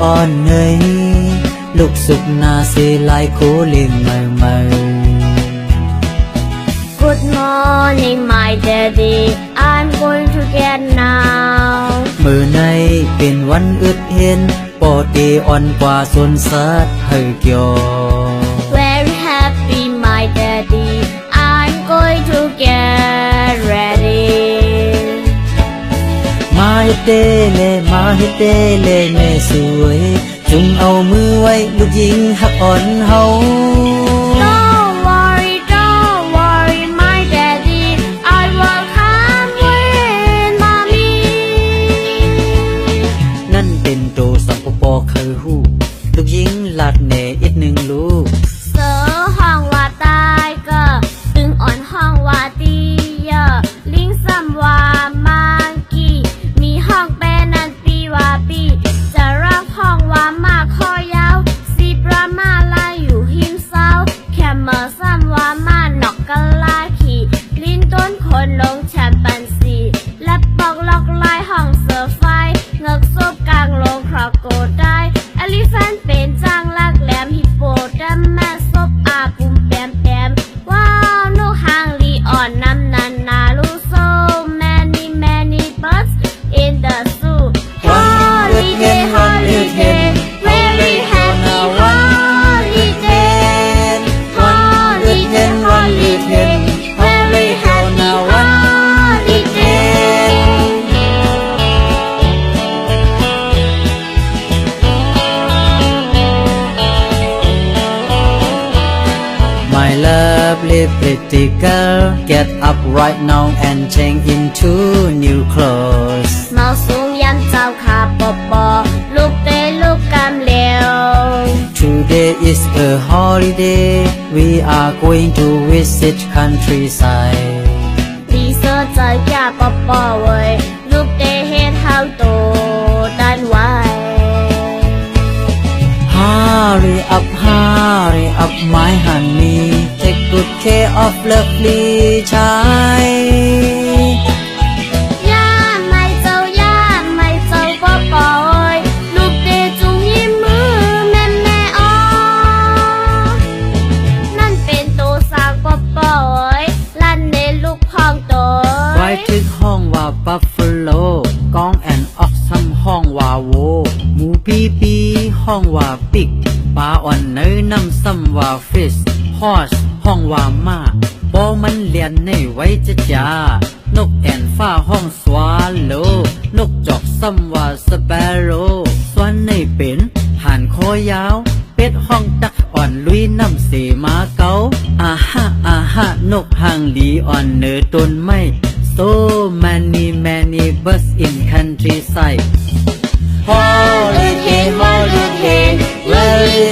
อ่อนเงยลูกสุกนาเสลายโคเล่งเมอ Good morning my daddy I'm going to get now มือในเป็นวันอึดเห็นปอเตอ่อนกว่าสนสัตว์เฮยเกียว Very happy my daddy I'm going to get ready มาเฮเตเลมาเฮเตเลแม่สวยจุงเอามือไว้ลูกหญิงหักอ่อนเฮา Don't worry my daddy I will come with mommy นั่นเป็นโตสัมปปอเคยหูลูกหญิงลาดแหน่อีกหนึ่งลูก เสือห้องว่าตายก็ตึงอ่อนห้องว่าตีเยอะลิงซ้ำว่ามังกี้มีห้องแปรนันปีว่าปีจะรักห้องว่ามาคอยาวซีบรามาลายอยู่หิมเศร้าแค่เมื่อซ้ำว่ามาหนอกกะลาขี่ลิ้นต้นคนลงแชมปันซีและปอกล็อกลายห้องเสือไฟเงือกซบกลางลงครอโกได้อลิแฟนเป็นจ้างลักแหลมฮิปโปดัมแม่ซบอากุมแปมแปมว้าวนกหางลีอ่อนน้ำนันนาลูโซ many birds in the zoo holiday holiday very happy holiday holiday holiday very happy holiday My lovely pretty girl get up right now and change into new clothes เมาสูงยันเจ้าขาปอปอลูกเตะลูกกำเลียว Today is a holiday we are going to visit countryside ดีเซอร์ใจแก่ปอปอเว้ยลูกเตะเฮ็ดเฮาโตดันไว้ Hurry up my honey take good care of lovely child ย่าไม่เจ้าปอปอเอ้ยลูกเตะจุงยิ้มมือแม่อ้อนั่นเป็นโตสาวปอปอเอ้ยลั่นในลูกพองโต ไว้ทึกห้องว่า buffalo กองแอนออกซ้ำห้องว่าโวหมูปีห้องว่าปิกปลาอ่อนเนยน้ำซ้ำว่า fish horse ห้องว่าม้าบอมันเลียนในไว้จะจ้านกแอ่นฟ้าห้องสวาโลนกจอกซ้ำว่าสเปโร่สวนในเป็นห่านคอยาวเป็ดห้องตักอ่อนลุยน้ำเสมาเกาอาฮะนกหางลีอ่อนเนอต้นไม้ So many birds in countryside Holiday Very